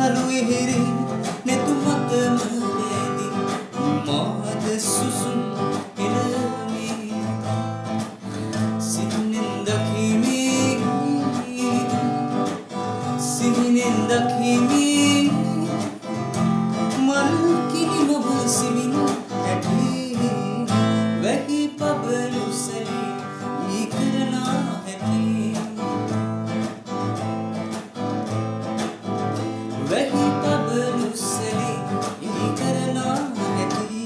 සරුවෙහිරි නෙතුමතම නෑදි මාද සුසුම් එළමේ සිහිනෙන් දකිමි මල් කිරි මොහ සිමින් ඇටි වැහි පබළු සැලි මී කරනා ඇති වැහි පබළු සැලි මී කරනා ඇති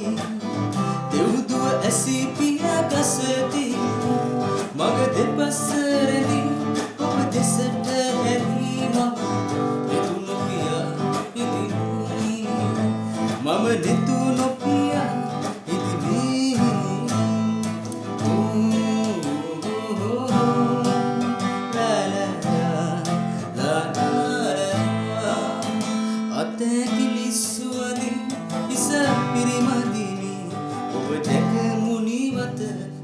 දෙව්දුව ඇසී පියා ගසති මග දෙපස රැඳි ඔබ දෙසට හැරී මම නෙතු නොපියා ඉදිමි අතැකිලි සුවඳින් ඉස පිරිමදිනි ඔබ දැක මුනිවත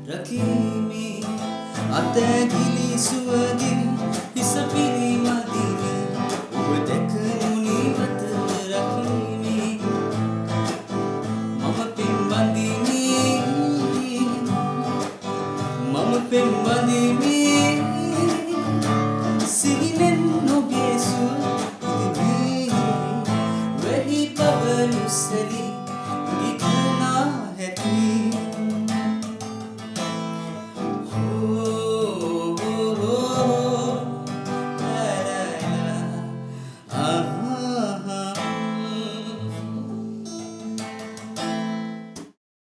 රකිමි අතැකිලි සුවඳින් ඉස පිරිමදිනි ඔබ දැක මුනිවත රකිමි පෙම්බඳිමි සිහිනෙන් නොගේ සුව ඉදිමි වැහි පබළු සැලි